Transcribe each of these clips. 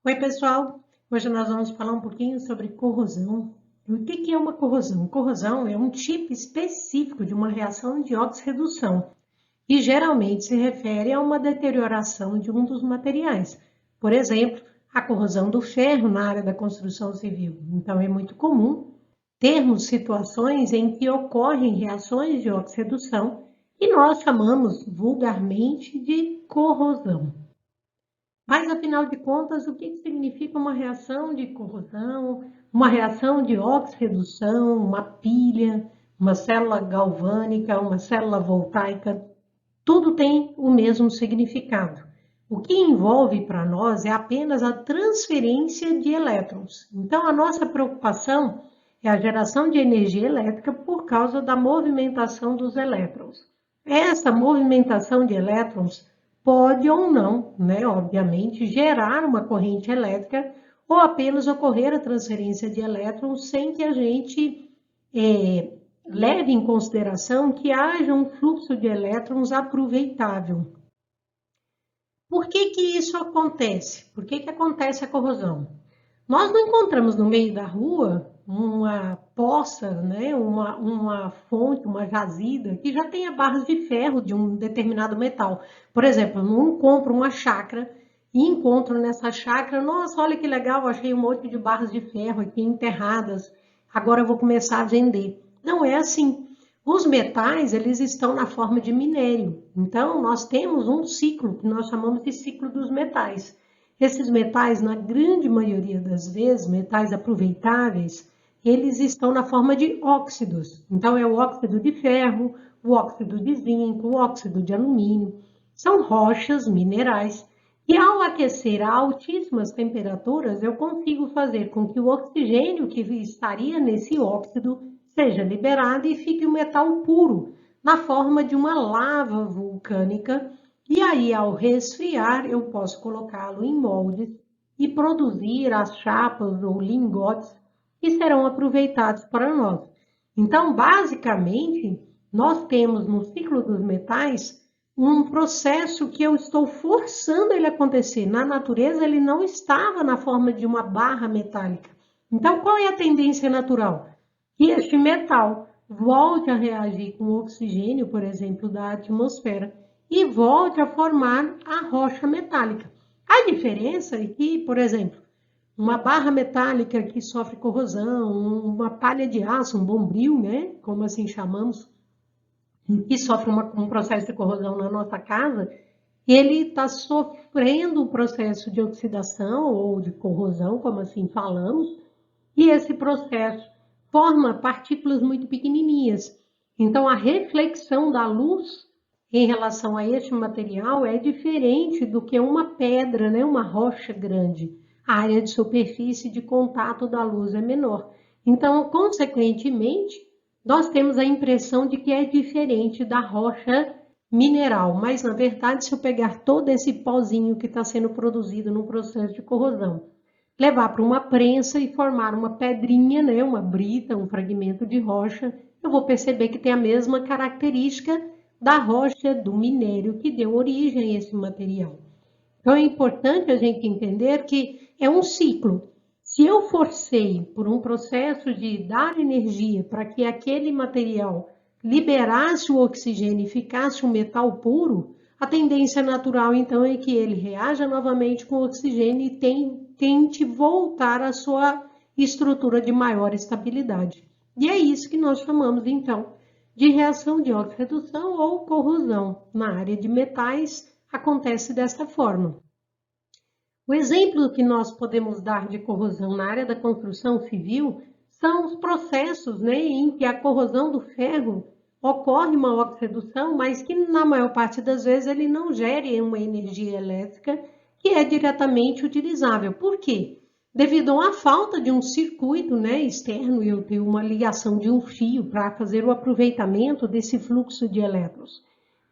Oi, pessoal! Hoje nós vamos falar um pouquinho sobre corrosão. E o que é uma corrosão? Corrosão é um tipo específico de uma reação de oxirredução e geralmente se refere a uma deterioração de um dos materiais. Por exemplo, a corrosão do ferro na área da construção civil. Então, é muito comum termos situações em que ocorrem reações de oxirredução e nós chamamos vulgarmente de corrosão. Mas, afinal de contas, o que significa uma reação de corrosão, uma reação de oxirredução, uma pilha, uma célula galvânica, uma célula voltaica? Tudo tem o mesmo significado. O que envolve para nós é apenas a transferência de elétrons. Então, a nossa preocupação é a geração de energia elétrica por causa da movimentação dos elétrons. Essa movimentação de elétrons pode ou não, né, obviamente, gerar uma corrente elétrica ou apenas ocorrer a transferência de elétrons sem que a gente leve em consideração que haja um fluxo de elétrons aproveitável. Por que isso acontece? Por que acontece a corrosão? Nós não encontramos no meio da rua uma poça, né, uma fonte, uma jazida que já tenha barras de ferro de um determinado metal. Por exemplo, eu não compro uma chácara e encontro nessa chácara, nossa, olha que legal, achei um monte de barras de ferro aqui enterradas, agora eu vou começar a vender. Não é assim. Os metais, eles estão na forma de minério. Então, nós temos um ciclo que nós chamamos de ciclo dos metais. Esses metais, na grande maioria das vezes, metais aproveitáveis, eles estão na forma de óxidos. Então, é o óxido de ferro, o óxido de zinco, o óxido de alumínio. São rochas minerais. E ao aquecer a altíssimas temperaturas, eu consigo fazer com que o oxigênio que estaria nesse óxido seja liberado e fique o metal puro, na forma de uma lava vulcânica. E aí, ao resfriar, eu posso colocá-lo em moldes e produzir as chapas ou lingotes que serão aproveitados para nós. Então, basicamente, nós temos no ciclo dos metais um processo que eu estou forçando ele a acontecer. Na natureza, ele não estava na forma de uma barra metálica. Então, qual é a tendência natural? Que este metal volte a reagir com o oxigênio, por exemplo, da atmosfera, e volte a formar a rocha metálica. A diferença é que, por exemplo, uma barra metálica que sofre corrosão, uma palha de aço, um bombril, né, como assim chamamos, que sofre um processo de corrosão na nossa casa, ele está sofrendo um processo de oxidação ou de corrosão, como assim falamos, e esse processo forma partículas muito pequenininhas. Então, a reflexão da luz em relação a este material é diferente do que uma pedra, né? Uma rocha grande. A área de superfície de contato da luz é menor. Então, consequentemente, nós temos a impressão de que é diferente da rocha mineral, mas na verdade, se eu pegar todo esse pozinho que está sendo produzido no processo de corrosão, levar para uma prensa e formar uma pedrinha, né, uma brita, um fragmento de rocha, eu vou perceber que tem a mesma característica da rocha, do minério que deu origem a esse material. Então é importante a gente entender que é um ciclo. Se eu forcei por um processo de dar energia para que aquele material liberasse o oxigênio e ficasse um metal puro, a tendência natural então é que ele reaja novamente com o oxigênio e tente voltar à sua estrutura de maior estabilidade. E é isso que nós chamamos então de reação de oxirredução ou corrosão. Na área de metais acontece desta forma. O exemplo que nós podemos dar de corrosão na área da construção civil são os processos, né, em que a corrosão do ferro ocorre uma oxirredução, mas que na maior parte das vezes ele não gere uma energia elétrica que é diretamente utilizável. Por quê? Devido a uma falta de um circuito, né, externo, eu tenho uma ligação de um fio para fazer o aproveitamento desse fluxo de elétrons.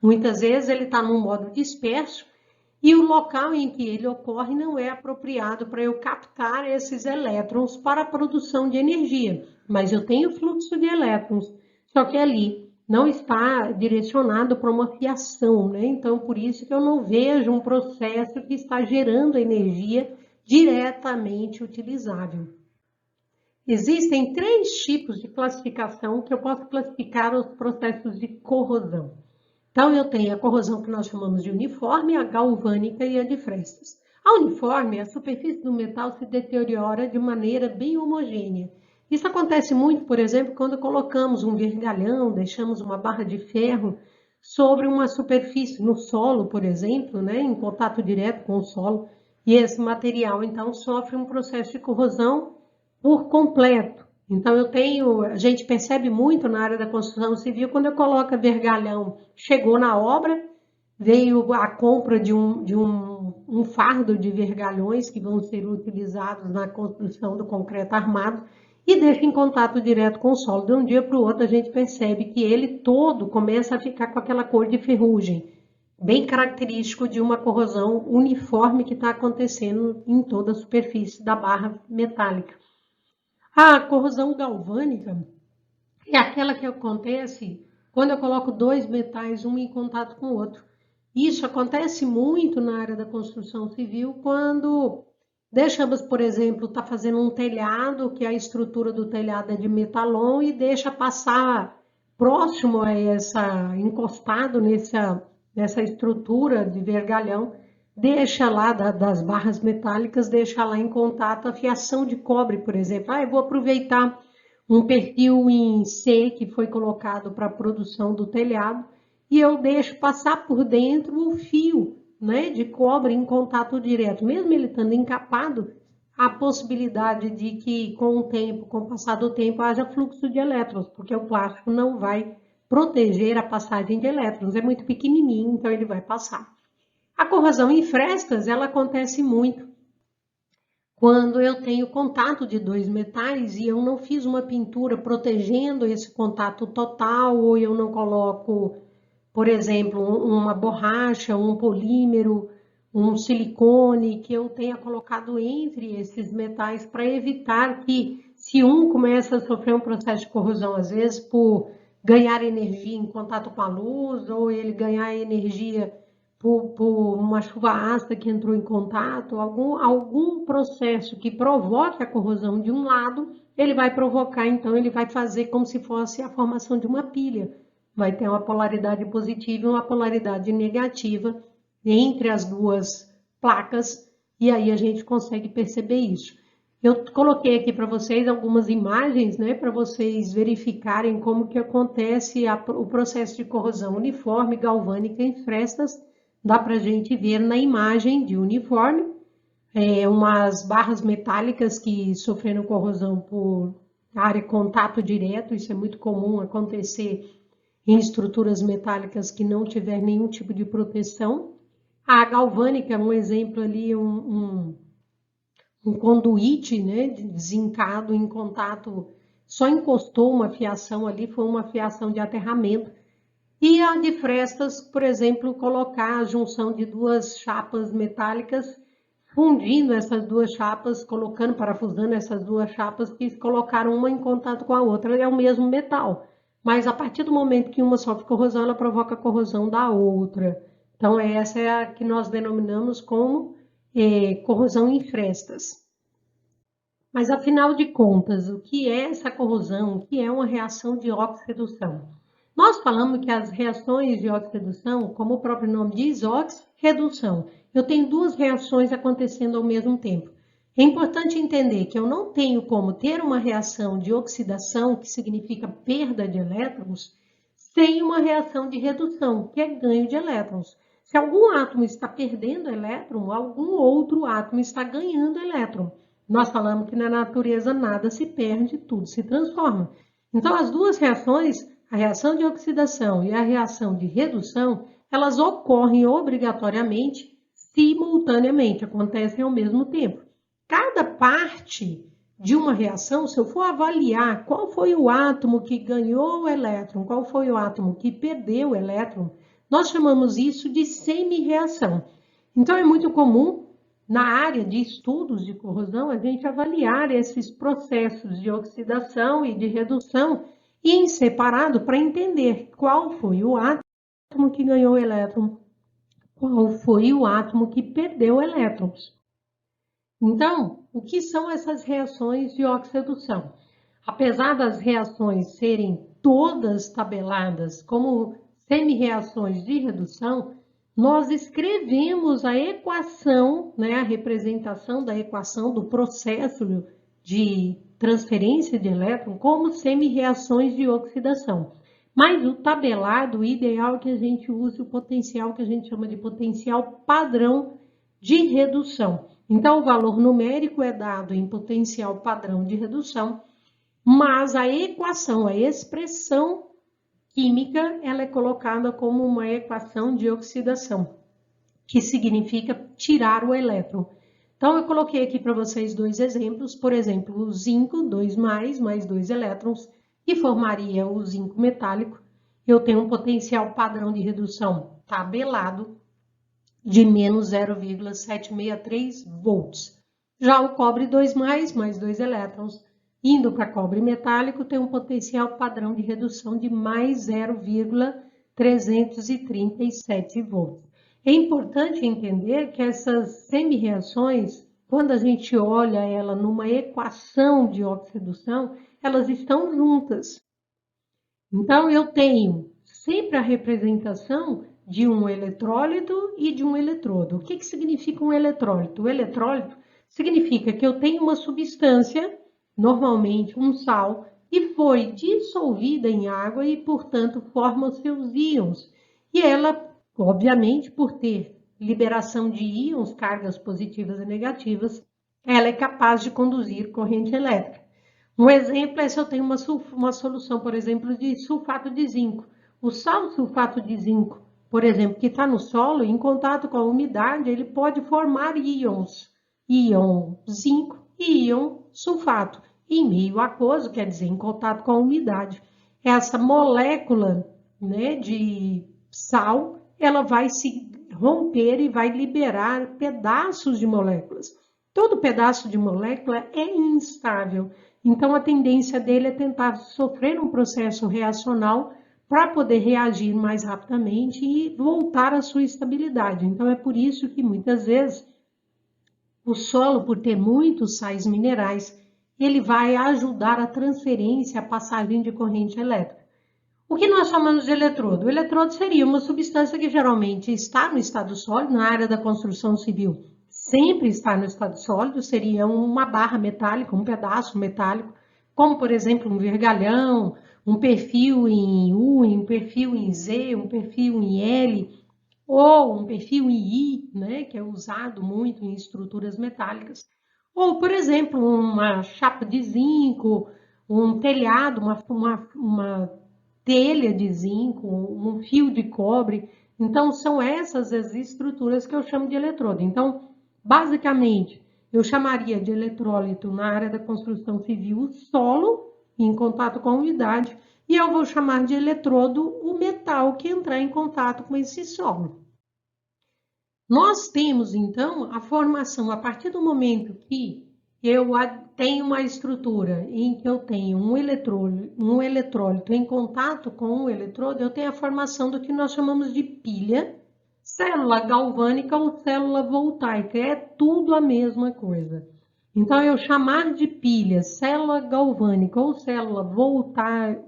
Muitas vezes ele está num modo disperso e o local em que ele ocorre não é apropriado para eu captar esses elétrons para a produção de energia, mas eu tenho fluxo de elétrons, só que ali não está direcionado para uma fiação, né? Então, por isso que eu não vejo um processo que está gerando energia diretamente utilizável. Existem 3 tipos de classificação que eu posso classificar os processos de corrosão. Então, eu tenho a corrosão que nós chamamos de uniforme, a galvânica e a de frestas. A uniforme, a superfície do metal se deteriora de maneira bem homogênea. Isso acontece muito, por exemplo, quando colocamos um vergalhão, deixamos uma barra de ferro sobre uma superfície, no solo, por exemplo, né, em contato direto com o solo, e esse material, então, sofre um processo de corrosão por completo. Então, a gente percebe muito na área da construção civil, quando eu coloco vergalhão, chegou na obra, veio a compra de um fardo de vergalhões que vão ser utilizados na construção do concreto armado e deixa em contato direto com o solo. De um dia para o outro, a gente percebe que ele todo começa a ficar com aquela cor de ferrugem, bem característico de uma corrosão uniforme que está acontecendo em toda a superfície da barra metálica. A corrosão galvânica é aquela que acontece quando eu coloco 2 metais, um em contato com o outro. Isso acontece muito na área da construção civil quando deixamos, por exemplo, está fazendo um telhado, que a estrutura do telhado é de metalon e deixa passar próximo a encostado nessa estrutura de vergalhão, deixa lá das barras metálicas, deixa lá em contato a fiação de cobre, por exemplo. Eu vou aproveitar um perfil em C que foi colocado para a produção do telhado e eu deixo passar por dentro o fio, né, de cobre em contato direto. Mesmo ele estando encapado, há possibilidade de que com o passar do tempo, haja fluxo de elétrons, porque o plástico não vai proteger a passagem de elétrons. É muito pequenininho, então ele vai passar. A corrosão em frestas, ela acontece muito quando eu tenho contato de 2 metais e eu não fiz uma pintura protegendo esse contato total, ou eu não coloco, por exemplo, uma borracha, um polímero, um silicone que eu tenha colocado entre esses metais para evitar que, se um começa a sofrer um processo de corrosão, às vezes por ganhar energia em contato com a luz, ou ele ganhar energia por uma chuva ácida que entrou em contato, algum processo que provoque a corrosão de um lado, ele vai provocar, então ele vai fazer como se fosse a formação de uma pilha. Vai ter uma polaridade positiva e uma polaridade negativa entre as 2 placas, e aí a gente consegue perceber isso. Eu coloquei aqui para vocês algumas imagens, né, para vocês verificarem como que acontece o processo de corrosão uniforme, galvânica em frestas. Dá para a gente ver na imagem de uniforme, umas barras metálicas que sofreram corrosão por área de contato direto. Isso é muito comum acontecer em estruturas metálicas que não tiver nenhum tipo de proteção. A galvânica é um exemplo ali, um conduíte, né, zincado em contato, só encostou uma fiação ali, foi uma fiação de aterramento. E a de frestas, por exemplo, colocar a junção de 2 chapas metálicas, fundindo essas 2 chapas, colocando, parafusando essas 2 chapas que colocaram uma em contato com a outra, é o mesmo metal. Mas a partir do momento que uma sofre corrosão, ela provoca a corrosão da outra. Então, essa é a que nós denominamos como corrosão em frestas. Mas, afinal de contas, o que é essa corrosão? O que é uma reação de oxirredução? Nós falamos que as reações de oxirredução, como o próprio nome diz, oxirredução. Eu tenho 2 reações acontecendo ao mesmo tempo. É importante entender que eu não tenho como ter uma reação de oxidação, que significa perda de elétrons, sem uma reação de redução, que é ganho de elétrons. Se algum átomo está perdendo elétron, algum outro átomo está ganhando elétron. Nós falamos que na natureza nada se perde, tudo se transforma. Então, as 2 reações, a reação de oxidação e a reação de redução, elas ocorrem obrigatoriamente, simultaneamente, acontecem ao mesmo tempo. Cada parte de uma reação, se eu for avaliar qual foi o átomo que ganhou o elétron, qual foi o átomo que perdeu o elétron, nós chamamos isso de semi-reação. Então, é muito comum, na área de estudos de corrosão, a gente avaliar esses processos de oxidação e de redução em separado para entender qual foi o átomo que ganhou o elétron, qual foi o átomo que perdeu elétrons. Então, o que são essas reações de oxirredução? Apesar das reações serem todas tabeladas como semi-reações de redução, nós escrevemos a equação, né, a representação da equação do processo de transferência de elétron como semi-reações de oxidação. Mas o tabelado, o ideal é que a gente use o potencial que a gente chama de potencial padrão de redução. Então, o valor numérico é dado em potencial padrão de redução, mas a equação, a expressão química, ela é colocada como uma equação de oxidação, que significa tirar o elétron. Então, eu coloquei aqui para vocês dois exemplos. Por exemplo, o zinco, 2+, mais 2 elétrons, que formaria o zinco metálico. Eu tenho um potencial padrão de redução tabelado de menos 0,763 volts. Já o cobre 2+, mais 2 elétrons, indo para cobre metálico, tem um potencial padrão de redução de mais 0,337 volts. É importante entender que essas semi-reações, quando a gente olha ela numa equação de oxirredução, elas estão juntas. Então, eu tenho sempre a representação de um eletrólito e de um eletrodo. O que significa um eletrólito? O eletrólito significa que eu tenho uma substância, normalmente um sal, que foi dissolvida em água e, portanto, forma seus íons. E ela, obviamente, por ter liberação de íons, cargas positivas e negativas, ela é capaz de conduzir corrente elétrica. Um exemplo é se eu tenho uma solução, por exemplo, de sulfato de zinco. O sal sulfato de zinco, por exemplo, que está no solo, em contato com a umidade, ele pode formar íons. Íon zinco e íon sulfato. Em meio aquoso, quer dizer, em contato com a umidade. Essa molécula, né, de sal, ela vai se romper e vai liberar pedaços de moléculas. Todo pedaço de molécula é instável. Então, a tendência dele é tentar sofrer um processo reacional para poder reagir mais rapidamente e voltar à sua estabilidade. Então, é por isso que muitas vezes o solo, por ter muitos sais minerais, ele vai ajudar a transferência, a passagem de corrente elétrica. O que nós chamamos de eletrodo? O eletrodo seria uma substância que geralmente está no estado sólido, na área da construção civil. Sempre está no estado sólido, seria uma barra metálica, um pedaço metálico, como por exemplo um vergalhão, um perfil em U, um perfil em Z, um perfil em L, ou um perfil em I, né, que é usado muito em estruturas metálicas. Ou, por exemplo, uma chapa de zinco, um telhado, uma telha de zinco, um fio de cobre. Então, são essas as estruturas que eu chamo de eletrodo. Então, basicamente, eu chamaria de eletrólito na área da construção civil o solo, em contato com a umidade, e eu vou chamar de eletrodo o metal que entrar em contato com esse solo. Nós temos, então, a formação, a partir do momento que eu tenho uma estrutura em que eu tenho um eletrólito em contato com um eletrodo, eu tenho a formação do que nós chamamos de pilha, célula galvânica ou célula voltaica, é tudo a mesma coisa. Então, eu chamar de pilha, célula galvânica ou célula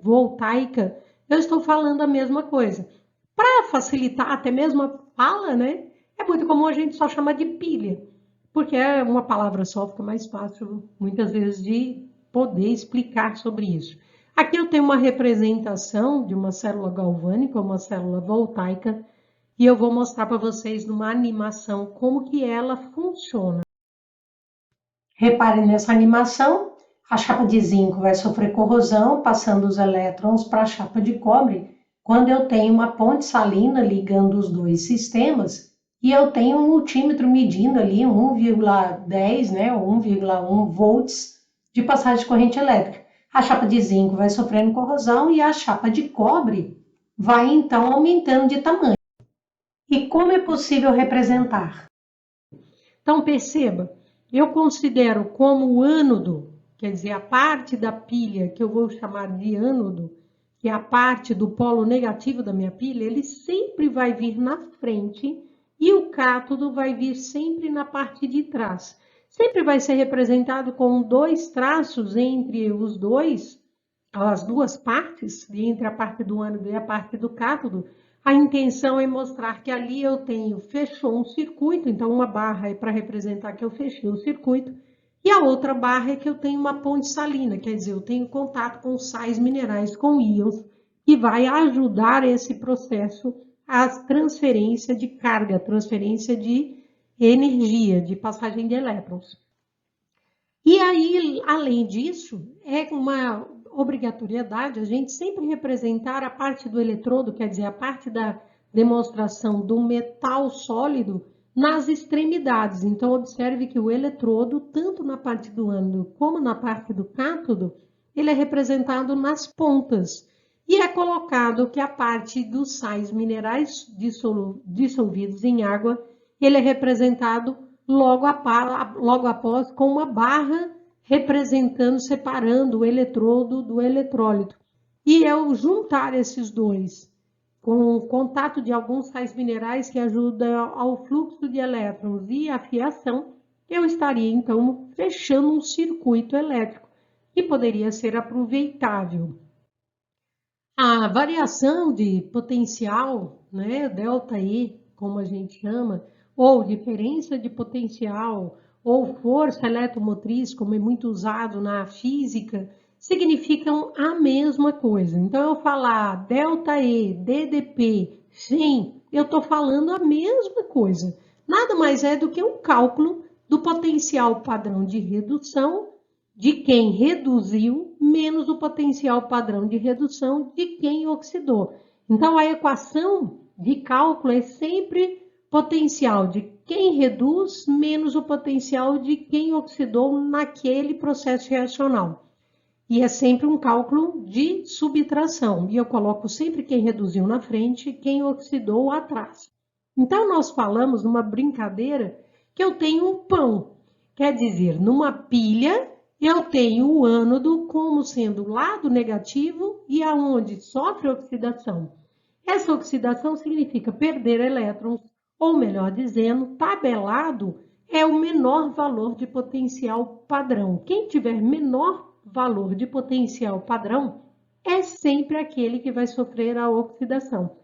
voltaica, eu estou falando a mesma coisa. Para facilitar até mesmo a fala, né? É muito comum a gente só chamar de pilha, porque é uma palavra só, fica mais fácil, muitas vezes, de poder explicar sobre isso. Aqui eu tenho uma representação de uma célula galvânica, uma célula voltaica, e eu vou mostrar para vocês numa animação como que ela funciona. Reparem nessa animação, a chapa de zinco vai sofrer corrosão, passando os elétrons para a chapa de cobre, quando eu tenho uma ponte salina ligando os dois sistemas, e eu tenho um multímetro medindo ali 1,10, né, 1,1 volts de passagem de corrente elétrica. A chapa de zinco vai sofrendo corrosão e a chapa de cobre vai então aumentando de tamanho. E como é possível representar? Então perceba, eu considero como o ânodo, quer dizer, a parte da pilha que eu vou chamar de ânodo, que é a parte do polo negativo da minha pilha, ele sempre vai vir na frente e o cátodo vai vir sempre na parte de trás. sempre vai ser representado com dois traços entre as duas partes, entre a parte do ânodo e a parte do cátodo. A intenção é mostrar que ali eu tenho, fechou um circuito, então uma barra é para representar que eu fechei o circuito, e a outra barra é que eu tenho uma ponte salina, quer dizer, eu tenho contato com sais minerais, com íons, que vai ajudar esse processo, a transferência de carga, transferência de energia, de passagem de elétrons. E aí, além disso, é uma obrigatoriedade a gente sempre representar a parte do eletrodo, quer dizer, a parte da demonstração do metal sólido nas extremidades. Então, observe que o eletrodo, tanto na parte do ânodo como na parte do cátodo, ele é representado nas pontas. E é colocado que a parte dos sais minerais dissolvidos em água, ele é representado logo após com uma barra representando, separando o eletrodo do eletrólito. E ao juntar esses dois, com o contato de alguns sais minerais que ajudam ao fluxo de elétrons e a fiação, eu estaria então fechando um circuito elétrico que poderia ser aproveitável. A variação de potencial, né, ΔE, como a gente chama, ou diferença de potencial, ou força eletromotriz, como é muito usado na física, significam a mesma coisa. Então, eu falar ΔE, DDP, sim, eu estou falando a mesma coisa. Nada mais é do que um cálculo do potencial padrão de redução de quem reduziu menos o potencial padrão de redução de quem oxidou. Então, a equação de cálculo é sempre potencial de quem reduz menos o potencial de quem oxidou naquele processo reacional. E é sempre um cálculo de subtração. E eu coloco sempre quem reduziu na frente e quem oxidou atrás. Então, nós falamos numa brincadeira que eu tenho um pão. Quer dizer, numa pilha, eu tenho o ânodo como sendo o lado negativo e aonde sofre oxidação. Essa oxidação significa perder elétrons, ou melhor dizendo, tabelado é o menor valor de potencial padrão. Quem tiver menor valor de potencial padrão é sempre aquele que vai sofrer a oxidação.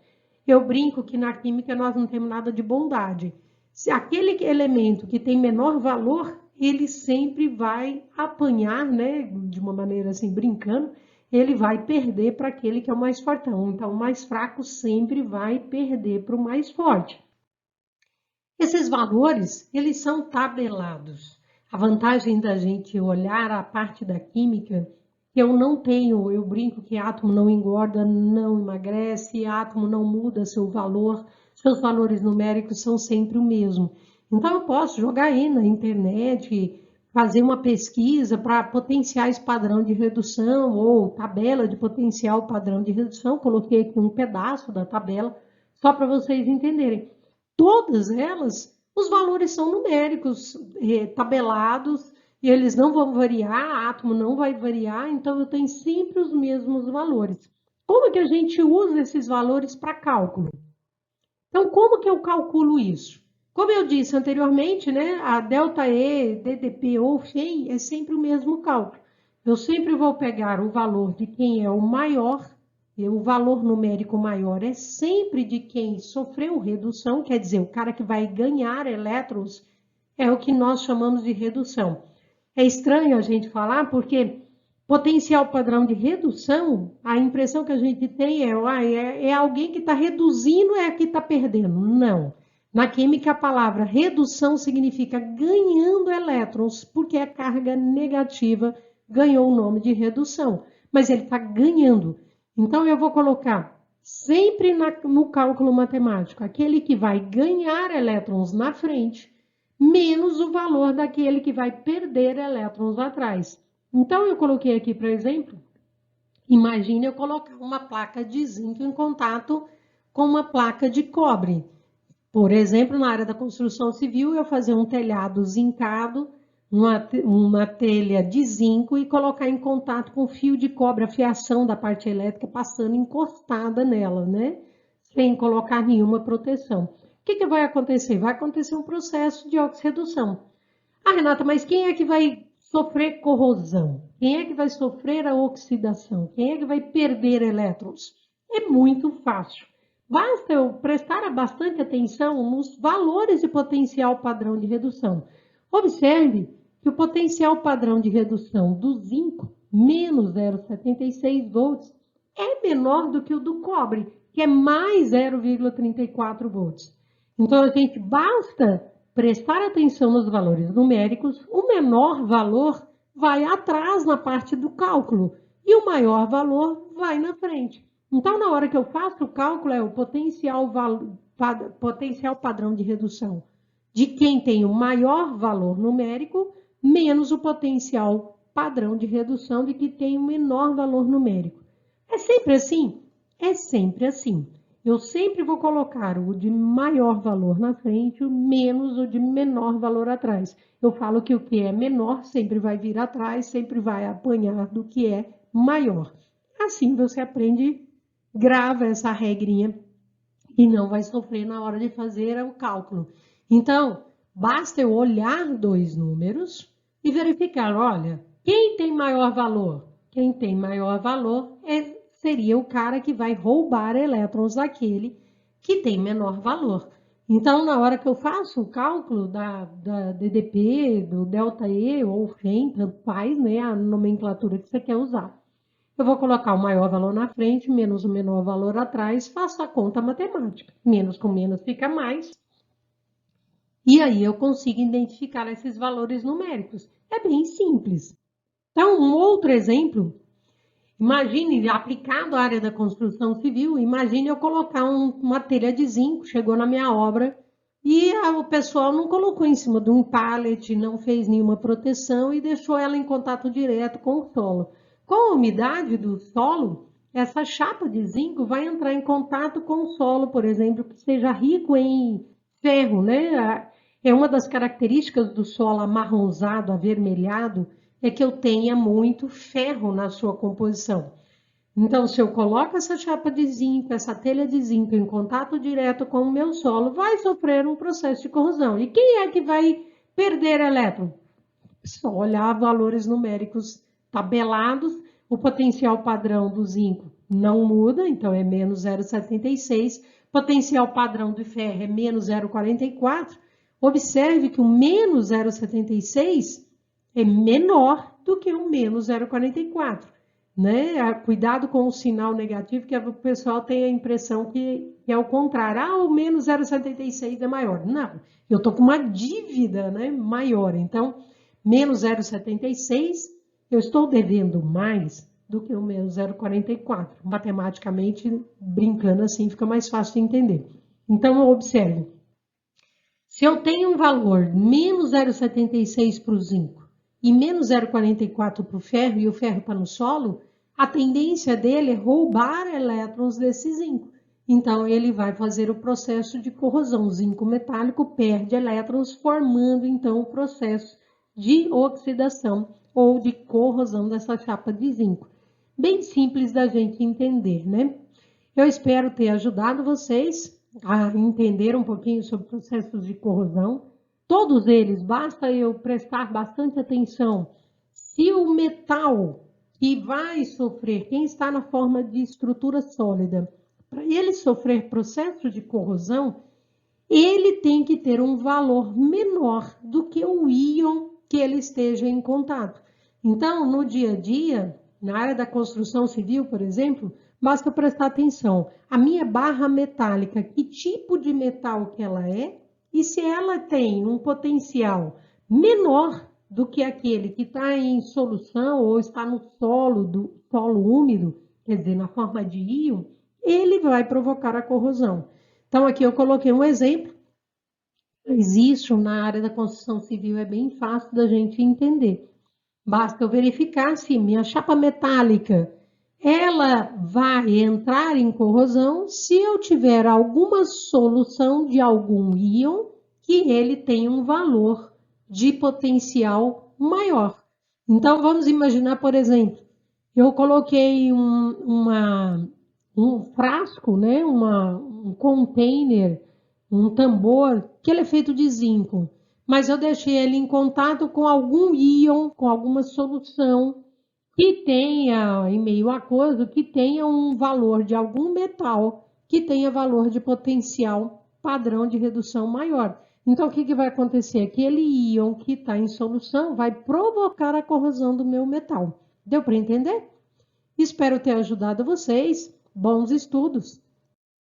Eu brinco que na química nós não temos nada de bondade. Se aquele elemento que tem menor valor, ele sempre vai apanhar, né, de uma maneira assim, brincando, ele vai perder para aquele que é o mais fortão. Então, o mais fraco sempre vai perder para o mais forte. Esses valores, eles são tabelados. A vantagem da gente olhar a parte da química, que eu brinco que átomo não engorda, não emagrece, átomo não muda seu valor, seus valores numéricos são sempre o mesmo. Então, eu posso jogar aí na internet, fazer uma pesquisa para potenciais padrão de redução ou tabela de potencial padrão de redução. Coloquei aqui um pedaço da tabela, só para vocês entenderem. Todas elas, os valores são numéricos, tabelados, e eles não vão variar, átomo não vai variar, então eu tenho sempre os mesmos valores. Como que a gente usa esses valores para cálculo? Então, como que eu calculo isso? Como eu disse anteriormente, né, a ΔE, DDP ou FEI é sempre o mesmo cálculo. Eu sempre vou pegar o valor de quem é o maior, e o valor numérico maior é sempre de quem sofreu redução, quer dizer, o cara que vai ganhar elétrons é o que nós chamamos de redução. É estranho a gente falar porque potencial padrão de redução, a impressão que a gente tem é alguém que está reduzindo, é que está perdendo. Não. Na química, a palavra redução significa ganhando elétrons, porque a carga negativa ganhou o nome de redução. Mas ele está ganhando. Então, eu vou colocar sempre no cálculo matemático aquele que vai ganhar elétrons na frente, menos o valor daquele que vai perder elétrons atrás. Então, eu coloquei aqui, por exemplo, imagine eu colocar uma placa de zinco em contato com uma placa de cobre. Por exemplo, na área da construção civil, eu fazer um telhado zincado, uma telha de zinco e colocar em contato com fio de cobre, a fiação da parte elétrica passando encostada nela, né? Sem colocar nenhuma proteção. O que vai acontecer? Vai acontecer um processo de oxirredução. Ah, Renata, mas quem é que vai sofrer corrosão? Quem é que vai sofrer a oxidação? Quem é que vai perder elétrons? É muito fácil. Basta eu prestar bastante atenção nos valores de potencial padrão de redução. Observe que o potencial padrão de redução do zinco, menos 0,76 volts, é menor do que o do cobre, que é mais 0,34 volts. Então, a gente basta prestar atenção nos valores numéricos, o menor valor vai atrás na parte do cálculo e o maior valor vai na frente. Então, na hora que eu faço o cálculo, é o potencial padrão de redução de quem tem o maior valor numérico menos o potencial padrão de redução de que tem o menor valor numérico. É sempre assim? É sempre assim. Eu sempre vou colocar o de maior valor na frente, menos o de menor valor atrás. Eu falo que o que é menor sempre vai vir atrás, sempre vai apanhar do que é maior. Assim você aprende, grava essa regrinha e não vai sofrer na hora de fazer o cálculo. Então, basta eu olhar dois números e verificar, olha, quem tem maior valor? Quem tem maior valor seria o cara que vai roubar elétrons daquele que tem menor valor. Então, na hora que eu faço o cálculo da DDP, do ΔE ou FEM, tanto faz, né, a nomenclatura que você quer usar. Eu vou colocar o maior valor na frente, menos o menor valor atrás, faço a conta matemática. Menos com menos fica mais. E aí eu consigo identificar esses valores numéricos. É bem simples. Então, um outro exemplo, imagine, aplicado à área da construção civil, imagine eu colocar uma telha de zinco, chegou na minha obra, e o pessoal não colocou em cima de um pallet, não fez nenhuma proteção e deixou ela em contato direto com o solo. Com a umidade do solo, essa chapa de zinco vai entrar em contato com o solo, por exemplo, que seja rico em ferro, né? É uma das características do solo amarronzado, avermelhado, é que eu tenha muito ferro na sua composição. Então, se eu coloco essa chapa de zinco, essa telha de zinco em contato direto com o meu solo, vai sofrer um processo de corrosão. E quem é que vai perder elétron? Só olhar valores numéricos tabelados, o potencial padrão do zinco não muda, então é menos 0,76, potencial padrão do ferro é menos 0,44. Observe que o menos 0,76 é menor do que o menos 0,44. Né? Cuidado com o sinal negativo, que o pessoal tem a impressão que é o contrário. Ah, o menos 0,76 é maior. Não, eu estou com uma dívida, né, maior. Então, menos 0,76, eu estou devendo mais do que o menos 0,44. Matematicamente, brincando assim, fica mais fácil de entender. Então, observe. Se eu tenho um valor menos 0,76 para o zinco e menos 0,44 para o ferro e o ferro está no solo, a tendência dele é roubar elétrons desse zinco. Então, ele vai fazer o processo de corrosão. O zinco metálico perde elétrons, formando, então, o processo de oxidação ou de corrosão dessa chapa de zinco. Bem simples da gente entender, né? Eu espero ter ajudado vocês a entender um pouquinho sobre processos de corrosão. Todos eles, basta eu prestar bastante atenção. Se o metal que vai sofrer, quem está na forma de estrutura sólida, para ele sofrer processo de corrosão, ele tem que ter um valor menor do que o íon que ele esteja em contato. Então, no dia a dia, na área da construção civil, por exemplo, basta prestar atenção. A minha barra metálica, que tipo de metal que ela é, e se ela tem um potencial menor do que aquele que está em solução ou está no solo úmido, quer dizer, na forma de íon, ele vai provocar a corrosão. Então, aqui eu coloquei um exemplo. Existe na área da construção civil, é bem fácil da gente entender. Basta eu verificar se minha chapa metálica ela vai entrar em corrosão se eu tiver alguma solução de algum íon que ele tenha um valor de potencial maior. Então, vamos imaginar, por exemplo, eu coloquei um frasco, né, um container, um tambor, que ele é feito de zinco. mas eu deixei ele em contato com algum íon, com alguma solução que tenha, em meio aquoso, que tenha um valor de algum metal, que tenha valor de potencial padrão de redução maior. Então, o que vai acontecer? Aquele íon que está em solução vai provocar a corrosão do meu metal. Deu para entender? Espero ter ajudado vocês. Bons estudos!